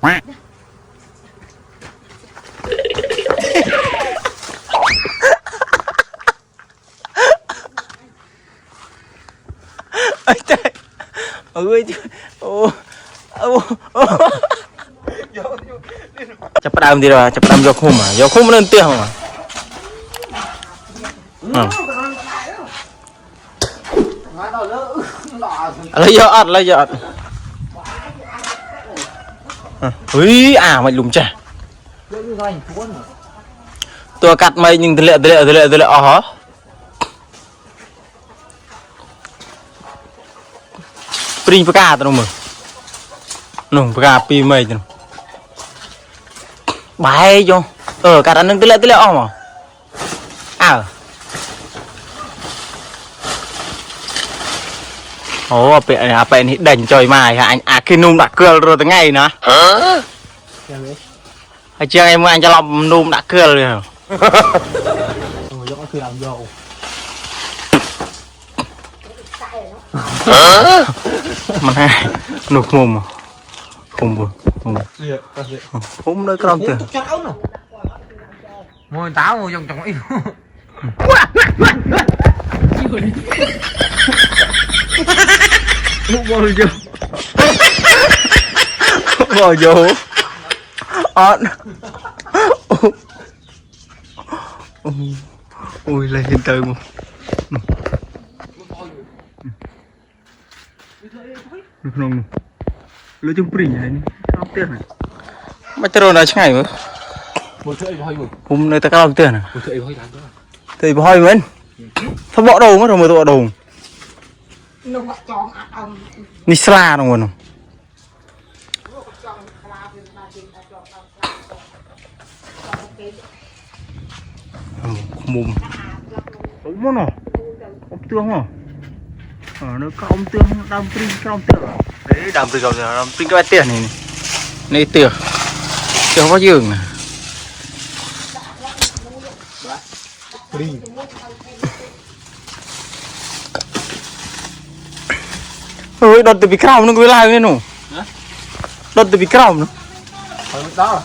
ơi trời ơi ô ô chập đam đi rồi chập đam vô khum lên tiêu mà lấy giọt ui mày lùm chả tôi cắt mày nhưng từ lệ hả prin paka tao mà nung paka pi mày tao bài cho cắt anh từ lệ mà ồ apa ini đành trời mày hả anh cái nung đã cưa rồi tới ngày nữa hay chưa em anh cho lòng nung đã cưa rồi giống khi làm vô mình hay nục mồm không nơi con kìa mồi táo mồi dùng trồng ít bỏ vô ui lên hiện từ một không lưỡi chung prin này không tiền này mà cho nó ngày mới hôm nay ta có làm tiền à thì bỏ mình sao bỏ đồ mất rồi mà tôi bỏ đồ Nisla đâu mà mồm ống nó ống tương hả nó có ống tương đam prin cái ống tương đấy đam prin cái tiền này này tiền chưa có giường này ôi đợt từ bị cào nó cứ lại lên nổ đợt từ bị cào nó đó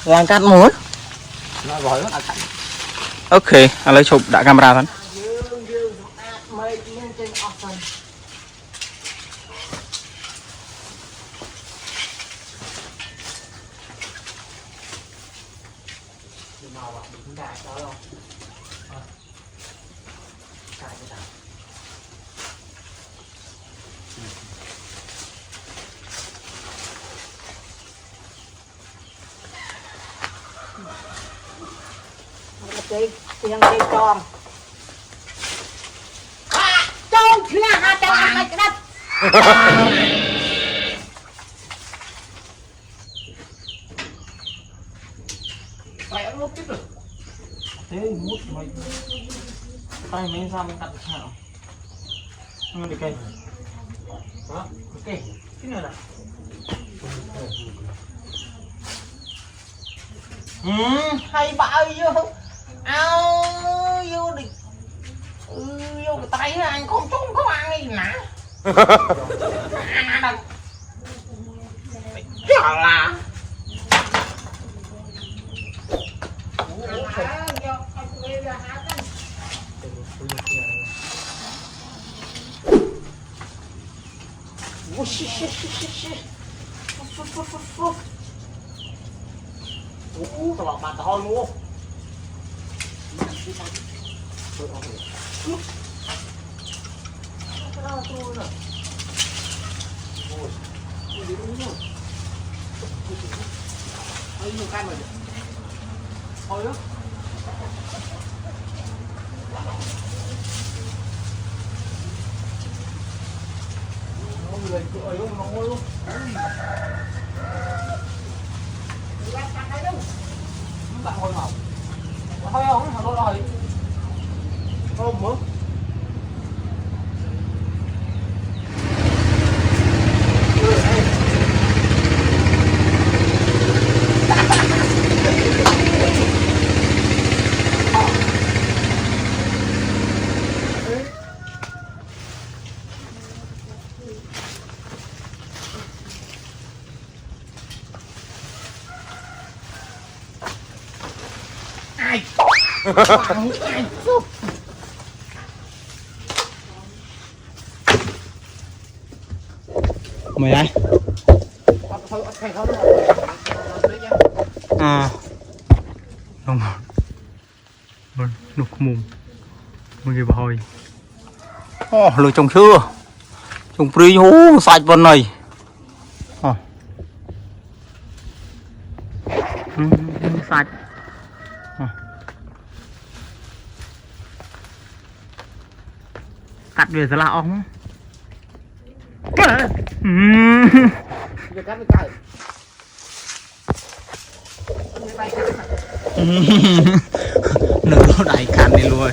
đang cắt muối ok lấy chụp đã camera thôi tiếng cây tròn trâu là trâu ăn cái đất phải ăn tiếp rồi thế mút mày tay mình sao mình cắt được sao nhưng được cây đó ok cái này là hay bại vô vô đi vô cái tay anh con trúng không ăn gì nè ăn đâu chả là tao bảo bạn thôi mua bạn hồi mỏng thôi không thôi rồi không muốn mày đây à không rồi nục mùng mình kêu bòi lười trồng chưa trồng pri hú sạch bên này sạch cắt về sẽ là ống nửa nó đầy cắn đi luôn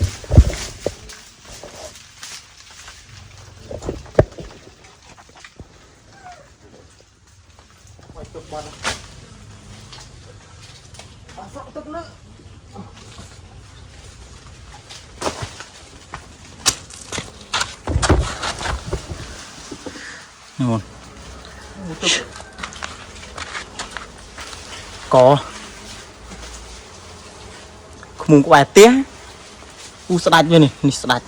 ngon có không có bài tiếng u sạch như này sạch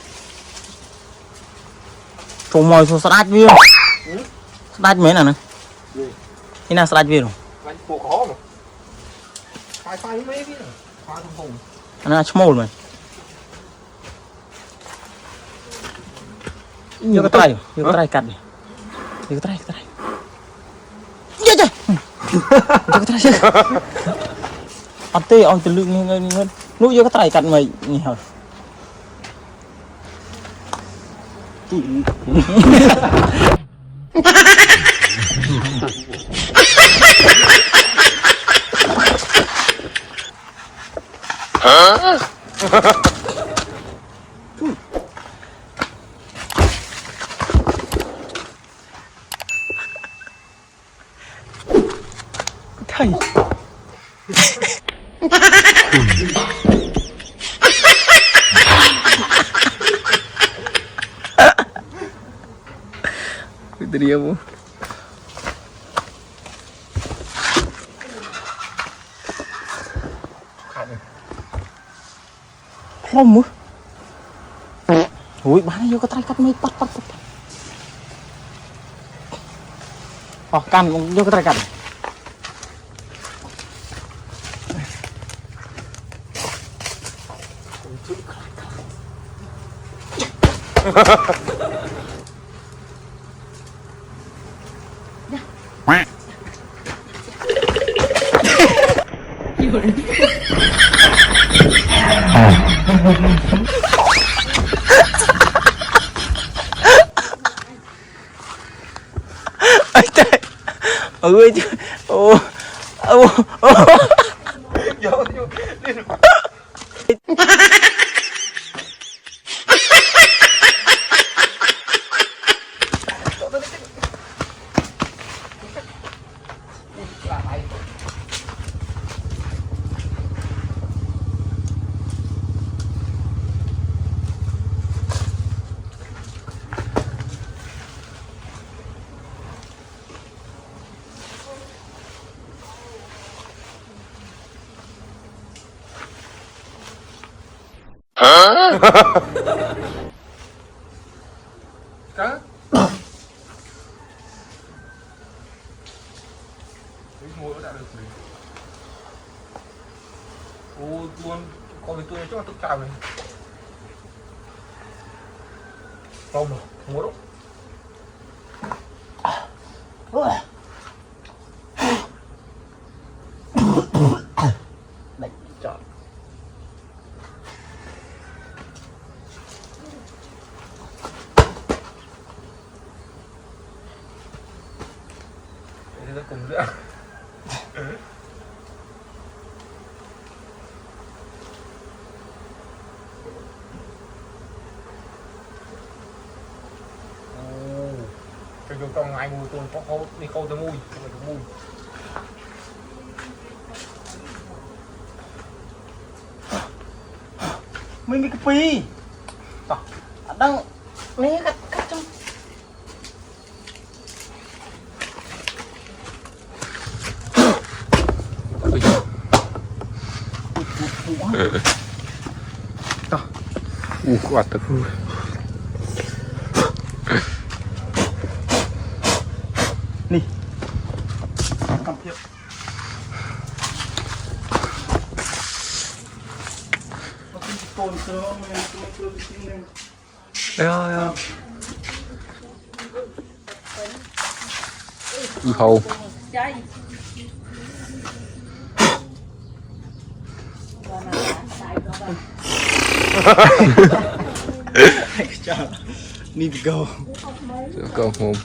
trồng mồi số sạch viên sạch mấy nào nữa thế nào sạch viên rồi nó small mày vô cái tay cắt đi vô cái tay chết chết vô cái tay chết ăn tê ông từ lưng lên nuôi vô cái tay cắt mày nhiều thầy itu dia bu không mưa ui bán vô cái tay cắt mấy bắt can vô cái tay cắt ơi chứ ô tuôn con với tôi cho tôi cào này không mua đâu đánh chọn để cùng nữa cho trong ngày mùi tuần có khâu đi khâu tới mùi mình bị cái pi đang né cắt trong quạt được nè cầm thiệp hầu need to go. Go home.